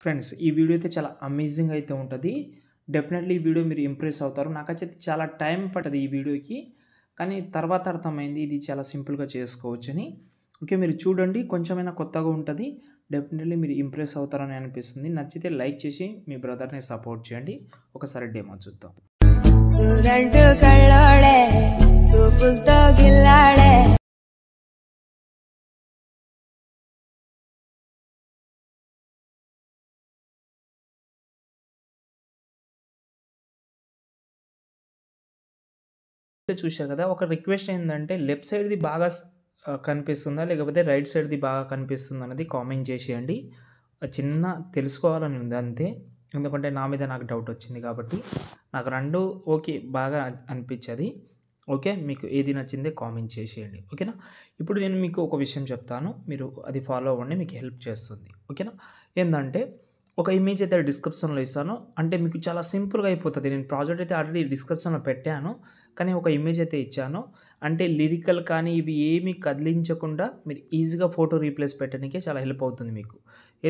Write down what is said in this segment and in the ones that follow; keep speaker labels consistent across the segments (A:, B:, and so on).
A: Friends ఈ video అయితే చాలా అమేజింగ్ అయితే ఉంటుంది. డెఫినెట్లీ ఈ వీడియో మీరు ఇంప్రెస్ అవుతారు. నాకైతే చాలా టైం పట్టదు ఈ వీడియోకి, కానీ తర్వాత అర్థమైంది ఇది చాలా సింపుల్గా చేసుకోవచ్చని. ఓకే, మీరు చూడండి, కొంచెమైనా కొత్తగా ఉంటుంది. డెఫినెట్లీ మీరు ఇంప్రెస్ అవుతారని అనిపిస్తుంది. నచ్చితే లైక్ చేసి మీ బ్రదర్ని సపోర్ట్ చేయండి. ఒకసారి డెమో చూద్దాం.
B: సుదంటు కళ్ళోడే చూపులతో గిల్లాడే
A: చూశారు కదా, ఒక రిక్వెస్ట్ ఏంటంటే లెఫ్ట్ సైడ్ది బాగా కనిపిస్తుందా లేకపోతే రైట్ సైడ్ది బాగా కనిపిస్తుందా అనేది కామెంట్ చేసేయండి. చిన్న తెలుసుకోవాలని ఉంది అంతే, ఎందుకంటే నా మీద నాకు డౌట్ వచ్చింది కాబట్టి. నాకు రెండు ఓకే బాగా అనిపించేది. ఓకే, మీకు ఏది నచ్చిందే కామెంట్ చేసేయండి. ఓకేనా. ఇప్పుడు నేను మీకు ఒక విషయం చెప్తాను, మీరు అది ఫాలో అవ్వండి, మీకు హెల్ప్ చేస్తుంది. ఓకేనా. ఏంటంటే ఒక ఇమేజ్ అయితే డిస్క్రిప్షన్లో ఇస్తాను, అంటే మీకు చాలా సింపుల్గా అయిపోతుంది. నేను ప్రాజెక్ట్ అయితే ఆల్రెడీ డిస్క్రిప్షన్లో పెట్టాను, కానీ ఒక ఇమేజ్ అయితే ఇచ్చాను. అంటే లిరికల్ కానీ ఇవి ఏమీ కదిలించకుండా మీరు ఈజీగా ఫోటో రీప్లేస్ పెట్టడానికే చాలా హెల్ప్ అవుతుంది మీకు.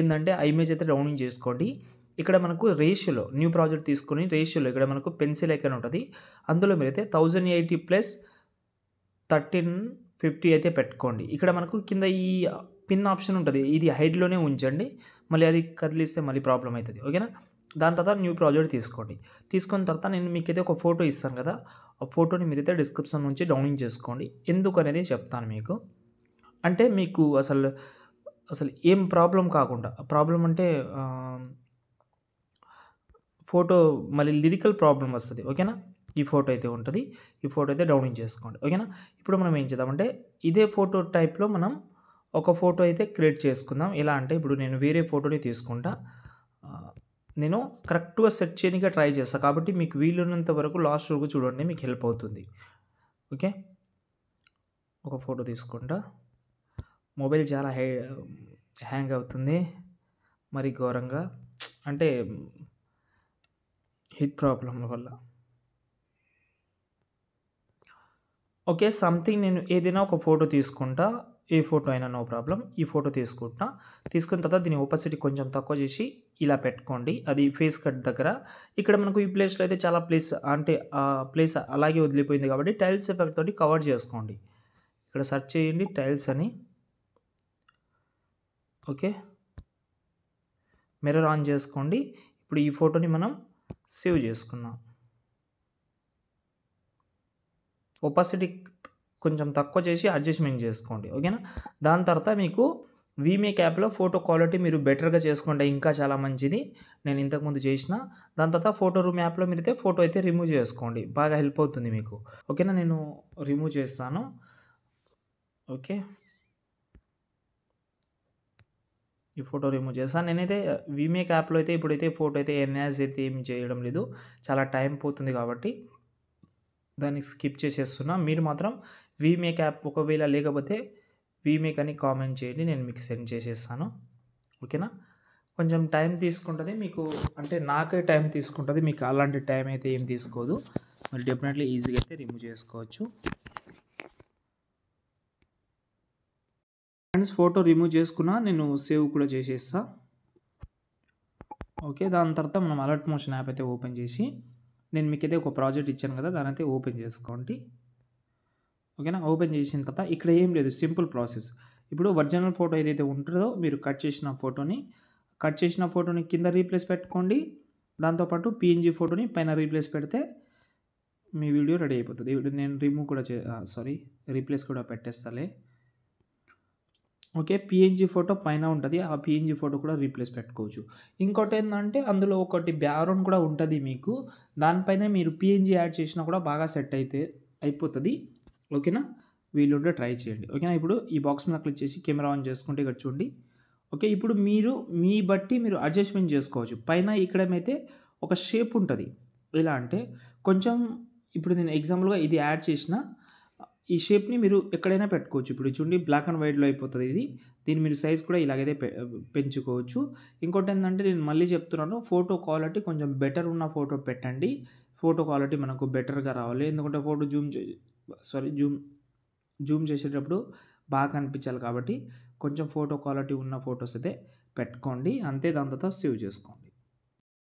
A: ఏంటంటే ఆ ఇమేజ్ అయితే డౌన్లోడ్ చేసుకోండి. ఇక్కడ మనకు రేషియోలో న్యూ ప్రాజెక్ట్ తీసుకొని రేషియోలో ఇక్కడ మనకు పెన్సిల్ ఐకాన్ ఉంటుంది. అందులో మీరైతే 1080 ప్లస్ 1350 అయితే పెట్టుకోండి. ఇక్కడ మనకు కింద ఈ పిన్ ఆప్షన్ ఉంటుంది, ఇది హైడ్లోనే ఉంచండి. మళ్ళీ అది కదిలిస్తే మళ్ళీ ప్రాబ్లం అవుతుంది. ఓకేనా. దాని తర్వాత న్యూ ప్రాజెక్ట్ తీసుకోండి. తీసుకున్న తర్వాత నేను మీకైతే ఒక ఫోటో ఇస్తాను కదా, ఆ ఫోటోని మీరైతే డిస్క్రిప్షన్ నుంచి డౌన్లోడ్ చేసుకోండి. ఎందుకు అనేది చెప్తాను మీకు. అంటే మీకు అసలు ఏం ప్రాబ్లం కాకుండా, ప్రాబ్లం అంటే ఫోటో మళ్ళీ లిరికల్ ప్రాబ్లం వస్తుంది. ఓకేనా. ఈ ఫోటో అయితే ఉంటుంది, ఈ ఫోటో అయితే డౌన్లోడ్ చేసుకోండి. ఓకేనా. ఇప్పుడు మనం ఏం చేద్దామంటే ఇదే ఫోటో టైప్లో మనం ఒక ఫోటో అయితే క్రియేట్ చేసుకుందాం. ఎలా అంటే ఇప్పుడు నేను వేరే ఫోటోని తీసుకుంటా, నేను కరెక్ట్గా సెట్ చేయడానికి ట్రై చేస్తాను కాబట్టి మీకు వీలున్నంత వరకు లాస్ట్ వరకు చూడండి, మీకు హెల్ప్ అవుతుంది. ఓకే, ఒక ఫోటో తీసుకుంటా. మొబైల్ చాలా హ్యాంగ్ అవుతుంది మరి ఘోరంగా, అంటే హీట్ ప్రాబ్లం వల్ల. ఓకే, సంథింగ్ నేను ఏదైనా ఒక ఫోటో తీసుకుంటా, ఏ ఫోటో అయినా నో ప్రాబ్లం. ఈ ఫోటో తీసుకుంటా, తీసుకున్న తర్వాత దీని ఒపాసిటీ కొంచెం తక్కువ చేసి ఇలా పెట్టుకోండి. అది ఫేస్ కట్ దగ్గర. ఇక్కడ మనకు ఈ ప్లేస్లో అయితే చాలా ప్లేస్, అంటే ఆ ప్లేస్ అలాగే వదిలిపోయింది కాబట్టి టైల్స్ ఎఫెక్ట్ తోటి కవర్ చేసుకోండి. ఇక్కడ సెర్చ్ చేయండి టైల్స్ అని. ఓకే, మిర్రర్ ఆన్ చేసుకోండి. ఇప్పుడు ఈ ఫోటోని మనం సేవ్ చేసుకుందాం. ఒపాసిటీ కొంచెం తక్కువ చేసి అడ్జస్ట్మెంట్ చేసుకోండి. ఓకేనా. దాని తర్వాత మీకు వీమేక్ యాప్లో ఫోటో క్వాలిటీ మీరు బెటర్గా చేసుకుంటే ఇంకా చాలా మంచిది. నేను ఇంతకుముందు చేసిన. దాని తర్వాత ఫోటో రూమ్ యాప్లో మీరైతే ఫోటో అయితే రిమూవ్ చేసుకోండి, బాగా హెల్ప్ అవుతుంది మీకు. ఓకేనా. నేను రిమూవ్ చేస్తాను. ఓకే, ఈ ఫోటో రిమూవ్ చేస్తాను. నేనైతే వీమేక్ యాప్లో అయితే ఇప్పుడైతే ఫోటో అయితే ఎన్హాన్స్ అయితే ఏం చేయడం లేదు, చాలా టైం పోతుంది కాబట్టి దాన్ని స్కిప్ చేసేస్తున్నా. మీరు మాత్రం వీమేక్ యాప్ ఒకవేళ లేకపోతే వీమేక్ అని కామెంట్ చేయండి, నేను మీకు సెండ్ చేసేస్తాను. ఓకేనా. కొంచెం టైం తీసుకుంటుంది మీకు, అంటే నాకే టైం తీసుకుంటుంది, మీకు అలాంటి టైం అయితే ఏం తీసుకోదు. మరి డెఫినెట్లీ ఈజీగా అయితే రిమూవ్ చేసుకోవచ్చు. ఫ్రెండ్స్ ఫోటో రిమూవ్ చేసుకున్నా, నేను సేవ్ కూడా చేసేస్తా. ఓకే, దాని తర్వాత మనం అలర్ట్ మోషన్ యాప్ అయితే ఓపెన్ చేసి, నేను మీకైతే ఒక ప్రాజెక్ట్ ఇచ్చాను కదా, దాని అయితే ఓపెన్ చేసుకోండి. ఓకేనా. ఓపెన్ చేసిన తర్వాత ఇక్కడ ఏం లేదు, సింపుల్ ప్రాసెస్. ఇప్పుడు ఒరిజినల్ ఫోటో ఏదైతే ఉంటుందో మీరు కట్ చేసిన ఫోటోని కింద రీప్లేస్ పెట్టుకోండి. దాంతోపాటు పిఎన్జీ ఫోటోని పైన రీప్లేస్ పెడితే మీ వీడియో రెడీ అయిపోతుంది. ఇప్పుడు నేను రిమూవ్ కూడా రీప్లేస్ కూడా పెట్టేస్తాలే. ఓకే, పిఎన్జీ ఫోటో పైన ఉంటుంది, ఆ పిఎన్జీ ఫోటో కూడా రీప్లేస్ పెట్టుకోవచ్చు. ఇంకోటి ఏంటంటే అందులో ఒకటి బ్యాక్గ్రౌండ్ కూడా ఉంటుంది మీకు, దానిపైన మీరు పిఎన్జీ యాడ్ చేసినా కూడా బాగా సెట్ అయితే అయిపోతుంది. ఓకేనా. వీలుంటే ట్రై చేయండి. ఓకేనా. ఇప్పుడు ఈ బాక్స్ మీద క్లిక్ చేసి కెమెరా ఆన్ చేసుకుంటే ఇక్కడ చూడండి. ఓకే, ఇప్పుడు మీరు మీ బట్టి మీరు అడ్జస్ట్మెంట్ చేసుకోవచ్చు. పైన ఇక్కడమైతే ఒక షేప్ ఉంటుంది. ఎలా అంటే కొంచెం, ఇప్పుడు నేను ఎగ్జాంపుల్గా ఇది యాడ్ చేసిన ఈ షేప్ని మీరు ఎక్కడైనా పెట్టుకోవచ్చు. ఇప్పుడు చూడండి బ్లాక్ అండ్ వైట్లో అయిపోతుంది ఇది. దీన్ని మీరు సైజ్ కూడా ఇలాగైతే పెంచుకోవచ్చు. ఇంకోటి ఏంటంటే నేను మళ్ళీ చెప్తున్నాను, ఫోటో క్వాలిటీ కొంచెం బెటర్ ఉన్న ఫోటో పెట్టండి. ఫోటో క్వాలిటీ మనకు బెటర్గా రావాలి, ఎందుకంటే ఫోటో జూమ్ చేసేటప్పుడు బాగా కనిపించాలి కాబట్టి కొంచెం ఫోటో క్వాలిటీ ఉన్న ఫొటోస్ అయితే పెట్టుకోండి. అంతే, దాని తర్వాత సేవ్ చేసుకోండి.